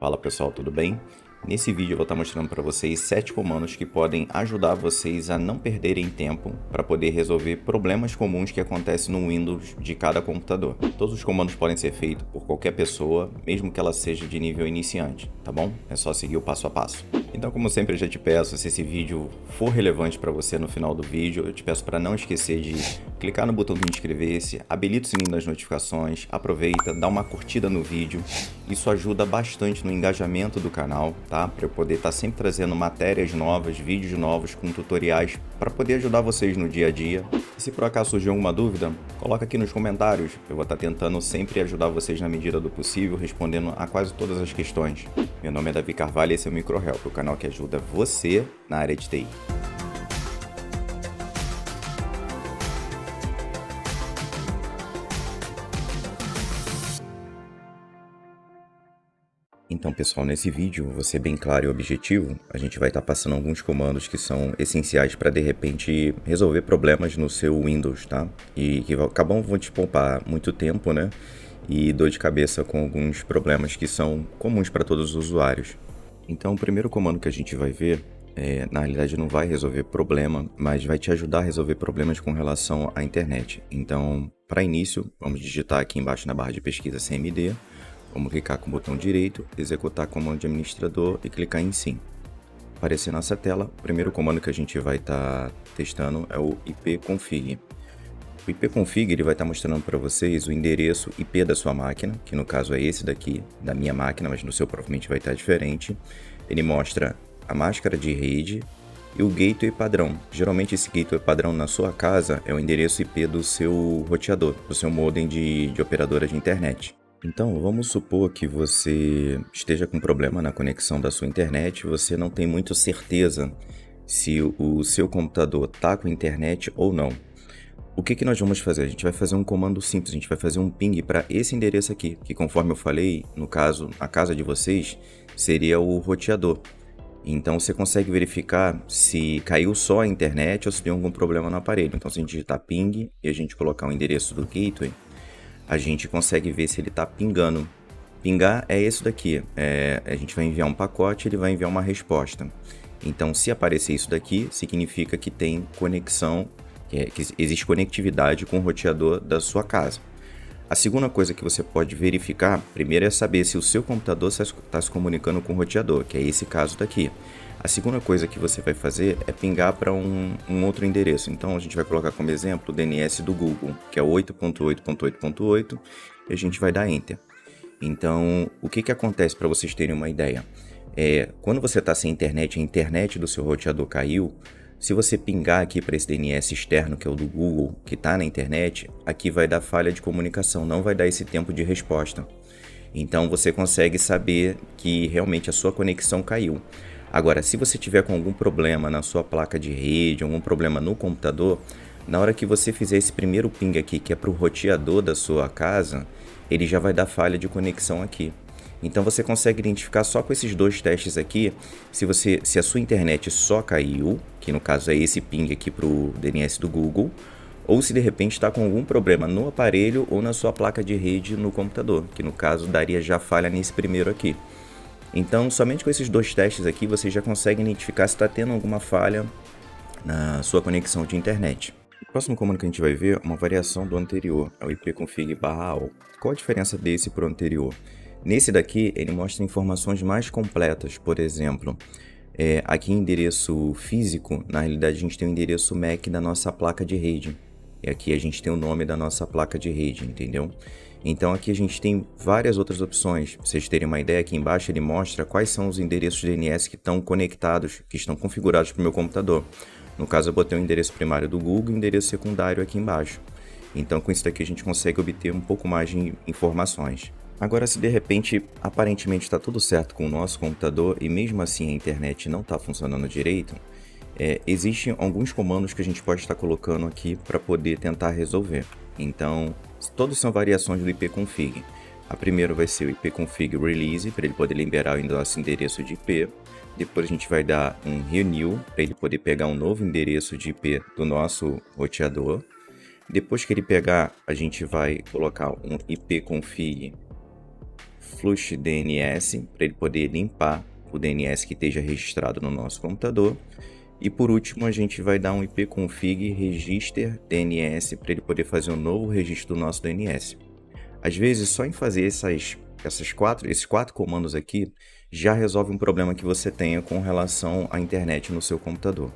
Fala pessoal, tudo bem? Nesse vídeo eu vou estar mostrando para vocês 7 comandos que podem ajudar vocês a não perderem tempo para poder resolver problemas comuns que acontecem no Windows de cada computador. Todos os comandos podem ser feitos por qualquer pessoa, mesmo que ela seja de nível iniciante, tá bom? É só seguir o passo a passo. Então, como sempre, eu já te peço, se esse vídeo for relevante para você no final do vídeo, eu te peço para não esquecer de clicar no botão de inscrever-se, habilita o sininho das notificações, aproveita, dá uma curtida no vídeo. Isso ajuda bastante no engajamento do canal, tá? Para eu poder estar sempre trazendo matérias novas, vídeos novos com tutoriais para poder ajudar vocês no dia a dia. E se por acaso surgiu alguma dúvida, coloca aqui nos comentários. Eu vou estar tentando sempre ajudar vocês na medida do possível, respondendo a quase todas as questões. Meu nome é Davi Carvalho e esse é o MicroHelp, o canal que ajuda você na área de TI. Então pessoal, nesse vídeo, vou ser bem claro e objetivo, a gente vai estar passando alguns comandos que são essenciais para de repente resolver problemas no seu Windows, tá? E que vão te poupar muito tempo, né? E dor de cabeça com alguns problemas que são comuns para todos os usuários. Então o primeiro comando que a gente vai ver, na realidade não vai resolver problema, mas vai te ajudar a resolver problemas com relação à internet. Então, para início, vamos digitar aqui embaixo na barra de pesquisa CMD. Vamos clicar com o botão direito, executar comando de administrador e clicar em sim. Aparecer nossa tela, o primeiro comando que a gente vai estar testando é o ipconfig. O ipconfig ele vai estar mostrando para vocês o endereço IP da sua máquina, que no caso é esse daqui, da minha máquina, mas no seu provavelmente vai estar diferente. Ele mostra a máscara de rede e o gateway padrão. Geralmente esse gateway padrão na sua casa é o endereço IP do seu roteador, do seu modem de operadora de internet. Então, vamos supor que você esteja com problema na conexão da sua internet, você não tem muita certeza se o seu computador está com internet ou não. O que nós vamos fazer? A gente vai fazer um comando simples, a gente vai fazer um ping para esse endereço aqui, que conforme eu falei, no caso, a casa de vocês, seria o roteador. Então, você consegue verificar se caiu só a internet ou se tem algum problema no aparelho. Então, se a gente digitar ping e a gente colocar o endereço do gateway, a gente consegue ver se ele está pingando. Pingar é isso daqui, a gente vai enviar um pacote, ele vai enviar uma resposta. Então, se aparecer isso daqui, significa que tem conexão, que existe conectividade com o roteador da sua casa. A segunda coisa que você pode verificar, primeiro é saber se o seu computador está se comunicando com o roteador, que é esse caso daqui. A segunda coisa que você vai fazer é pingar para um outro endereço. Então, a gente vai colocar como exemplo o DNS do Google, que é 8.8.8.8, e a gente vai dar Enter. Então, o que acontece para vocês terem uma ideia? Quando você está sem internet, a internet do seu roteador caiu, se você pingar aqui para esse DNS externo, que é o do Google, que está na internet, aqui vai dar falha de comunicação, não vai dar esse tempo de resposta. Então, você consegue saber que realmente a sua conexão caiu. Agora, se você tiver com algum problema na sua placa de rede, algum problema no computador, na hora que você fizer esse primeiro ping aqui, que é para o roteador da sua casa, ele já vai dar falha de conexão aqui. Então você consegue identificar só com esses dois testes aqui, se a sua internet só caiu, que no caso é esse ping aqui para o DNS do Google, ou se de repente está com algum problema no aparelho ou na sua placa de rede no computador, que no caso daria já falha nesse primeiro aqui. Então, somente com esses dois testes aqui, você já consegue identificar se está tendo alguma falha na sua conexão de internet. O próximo comando que a gente vai ver é uma variação do anterior, é o ipconfig/all. Qual a diferença desse para o anterior? Nesse daqui, ele mostra informações mais completas, por exemplo, aqui em endereço físico, na realidade a gente tem o endereço MAC da nossa placa de rede. E aqui a gente tem o nome da nossa placa de rede, entendeu? Então aqui a gente tem várias outras opções. Pra vocês terem uma ideia, aqui embaixo ele mostra quais são os endereços DNS que estão conectados, que estão configurados para o meu computador. No caso eu botei o endereço primário do Google e o endereço secundário aqui embaixo. Então com isso daqui a gente consegue obter um pouco mais de informações. Agora, se de repente, aparentemente está tudo certo com o nosso computador e mesmo assim a internet não está funcionando direito, existem alguns comandos que a gente pode estar colocando aqui para poder tentar resolver. Então, todos são variações do ipconfig. A primeira vai ser o ipconfig release, para ele poder liberar o nosso endereço de IP. Depois a gente vai dar um renew, para ele poder pegar um novo endereço de IP do nosso roteador. Depois que ele pegar, a gente vai colocar um ipconfig flush DNS, para ele poder limpar o DNS que esteja registrado no nosso computador. E por último, a gente vai dar um ipconfig register DNS para ele poder fazer um novo registro do nosso DNS. Às vezes, só em fazer esses quatro comandos aqui, já resolve um problema que você tenha com relação à internet no seu computador.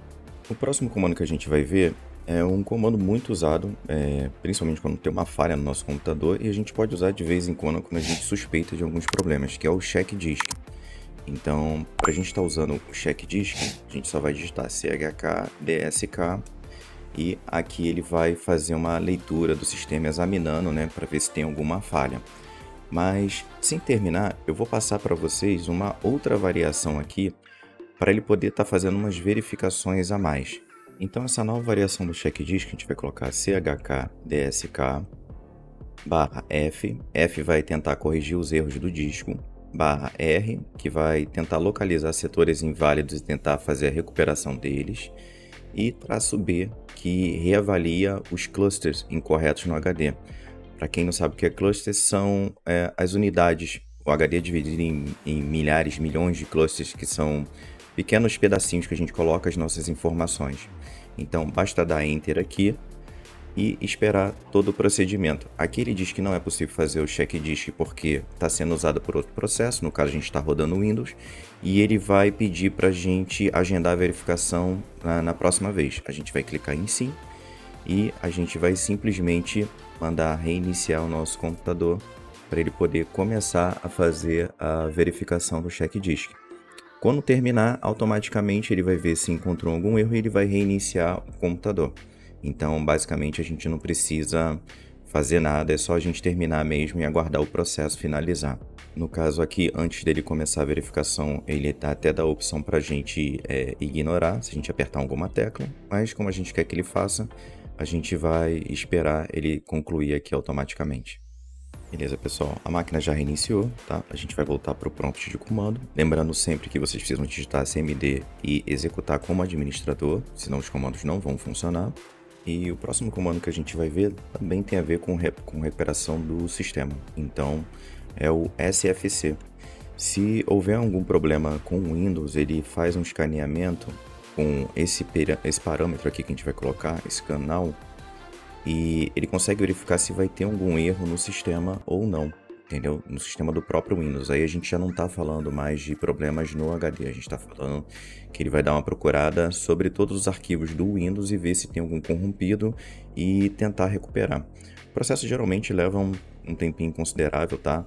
O próximo comando que a gente vai ver é um comando muito usado, principalmente quando tem uma falha no nosso computador, e a gente pode usar de vez em quando a gente suspeita de alguns problemas, que é o check disk. Então, para a gente estar usando o check disk, a gente só vai digitar chkdsk e aqui ele vai fazer uma leitura do sistema examinando, né, para ver se tem alguma falha. Mas, sem terminar, eu vou passar para vocês uma outra variação aqui para ele poder estar fazendo umas verificações a mais. Então, essa nova variação do check disk, a gente vai colocar chkdsk /f. F vai tentar corrigir os erros do disco. /r, que vai tentar localizar setores inválidos e tentar fazer a recuperação deles. E -b, que reavalia os clusters incorretos no HD. Para quem não sabe o que é clusters, são as unidades. O HD é dividido em milhares, milhões de clusters, que são pequenos pedacinhos que a gente coloca as nossas informações. Então, basta dar Enter aqui e esperar todo o procedimento. Aqui ele diz que não é possível fazer o check disk porque está sendo usado por outro processo, no caso a gente está rodando o Windows, e ele vai pedir para a gente agendar a verificação na próxima vez. A gente vai clicar em sim e a gente vai simplesmente mandar reiniciar o nosso computador para ele poder começar a fazer a verificação do check disk. Quando terminar, automaticamente ele vai ver se encontrou algum erro e ele vai reiniciar o computador. Então, basicamente, a gente não precisa fazer nada, é só a gente terminar mesmo e aguardar o processo finalizar. No caso aqui, antes dele começar a verificação, ele até dá a opção para a gente ignorar, se a gente apertar alguma tecla, mas como a gente quer que ele faça, a gente vai esperar ele concluir aqui automaticamente. Beleza, pessoal? A máquina já reiniciou, tá? A gente vai voltar para o prompt de comando. Lembrando sempre que vocês precisam digitar cmd e executar como administrador, senão os comandos não vão funcionar. E o próximo comando que a gente vai ver também tem a ver com recuperação do sistema. Então, é o sfc. Se houver algum problema com o Windows, ele faz um escaneamento com esse parâmetro aqui que a gente vai colocar, scan now, e ele consegue verificar se vai ter algum erro no sistema ou não, entendeu? No sistema do próprio Windows. Aí a gente já não está falando mais de problemas no HD, a gente está falando que ele vai dar uma procurada sobre todos os arquivos do Windows e ver se tem algum corrompido e tentar recuperar. O processo geralmente leva um tempinho considerável, tá?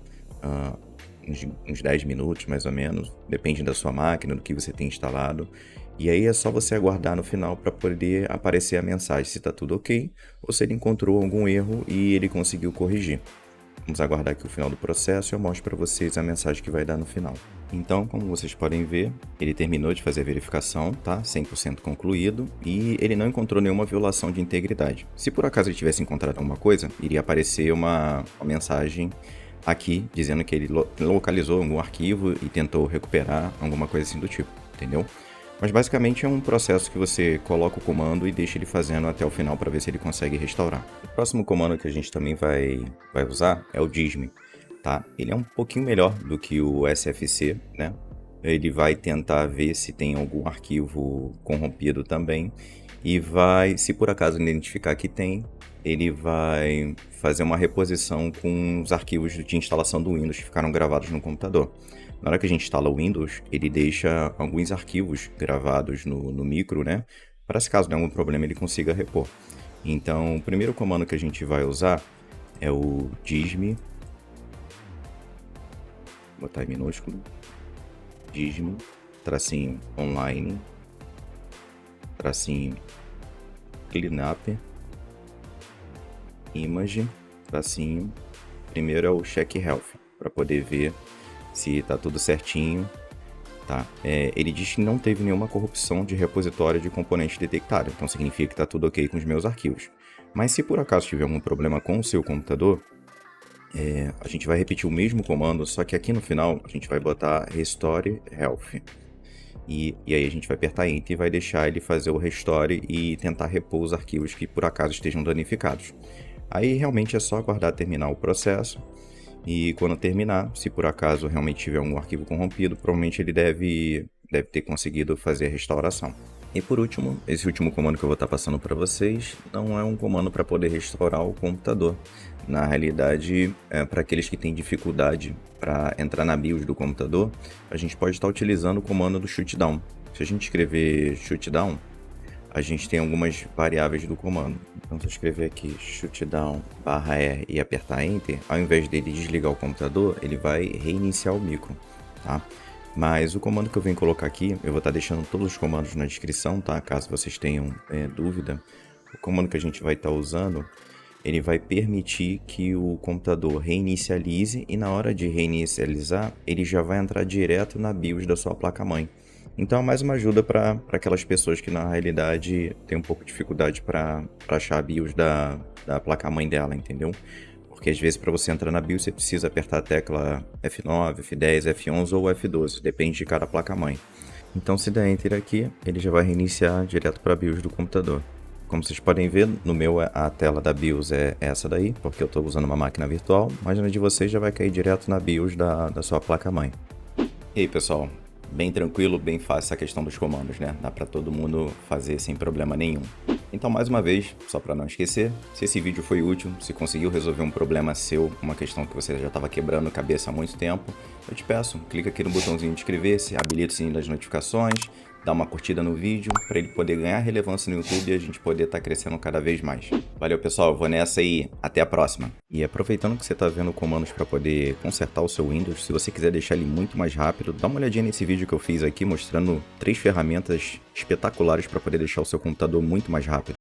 Uns 10 minutos mais ou menos, depende da sua máquina, do que você tem instalado. E aí é só você aguardar no final para poder aparecer a mensagem se está tudo ok ou se ele encontrou algum erro e ele conseguiu corrigir. Vamos aguardar aqui o final do processo e eu mostro para vocês a mensagem que vai dar no final. Então, como vocês podem ver, ele terminou de fazer a verificação, tá? 100% concluído, e ele não encontrou nenhuma violação de integridade. Se por acaso ele tivesse encontrado alguma coisa, iria aparecer uma mensagem aqui dizendo que ele localizou algum arquivo e tentou recuperar alguma coisa assim do tipo, entendeu? Mas basicamente é um processo que você coloca o comando e deixa ele fazendo até o final para ver se ele consegue restaurar. O próximo comando que a gente também vai usar é o dism, tá? Ele é um pouquinho melhor do que o sfc, né? Ele vai tentar ver se tem algum arquivo corrompido também e vai, se por acaso identificar que tem, ele vai fazer uma reposição com os arquivos de instalação do Windows que ficaram gravados no computador. Na hora que a gente instala o Windows, ele deixa alguns arquivos gravados no micro, né? Para se caso der algum problema ele consiga repor. Então, o primeiro comando que a gente vai usar é o dism, vou botar em minúsculo, dism, tracinho online, tracinho cleanup, image, tracinho, primeiro é o check health, para poder ver se está tudo certinho, tá? Ele diz que não teve nenhuma corrupção de repositório de componente detectado, então significa que está tudo ok com os meus arquivos. Mas se por acaso tiver algum problema com o seu computador, a gente vai repetir o mesmo comando, só que aqui no final a gente vai botar restore health. E aí a gente vai apertar Enter e vai deixar ele fazer o restore e tentar repor os arquivos que por acaso estejam danificados. Aí realmente é só aguardar terminar o processo E quando terminar, se por acaso realmente tiver algum arquivo corrompido, provavelmente ele deve ter conseguido fazer a restauração. E por último, esse último comando que eu vou estar passando para vocês não é um comando para poder restaurar o computador. Na realidade, para aqueles que têm dificuldade para entrar na BIOS do computador, a gente pode estar utilizando o comando do shutdown. Se a gente escrever shutdown, a gente tem algumas variáveis do comando. Então, se eu escrever aqui shutdown /R e apertar Enter, ao invés dele desligar o computador, ele vai reiniciar o micro, tá? Mas o comando que eu venho colocar aqui, eu vou estar deixando todos os comandos na descrição, tá? Caso vocês tenham dúvida. O comando que a gente vai estar usando, ele vai permitir que o computador reinicialize e na hora de reinicializar, ele já vai entrar direto na BIOS da sua placa-mãe. Então é mais uma ajuda para aquelas pessoas que na realidade têm um pouco de dificuldade para achar a BIOS da placa-mãe dela, entendeu? Porque às vezes para você entrar na BIOS você precisa apertar a tecla F9, F10, F11 ou F12, depende de cada placa-mãe. Então se der Enter aqui, ele já vai reiniciar direto para a BIOS do computador. Como vocês podem ver, no meu a tela da BIOS é essa daí, porque eu estou usando uma máquina virtual, mas na de vocês já vai cair direto na BIOS da sua placa-mãe. E aí pessoal, bem tranquilo, bem fácil essa questão dos comandos, né? Dá para todo mundo fazer sem problema nenhum. Então, mais uma vez, só para não esquecer, se esse vídeo foi útil, se conseguiu resolver um problema seu, uma questão que você já estava quebrando a cabeça há muito tempo, eu te peço, clica aqui no botãozinho de inscrever-se, habilita o sininho das notificações, dá uma curtida no vídeo, para ele poder ganhar relevância no YouTube e a gente poder estar crescendo cada vez mais. Valeu pessoal, eu vou nessa e até a próxima. E aproveitando que você está vendo comandos para poder consertar o seu Windows, se você quiser deixar ele muito mais rápido, dá uma olhadinha nesse vídeo que eu fiz aqui mostrando 3 ferramentas espetaculares para poder deixar o seu computador muito mais rápido.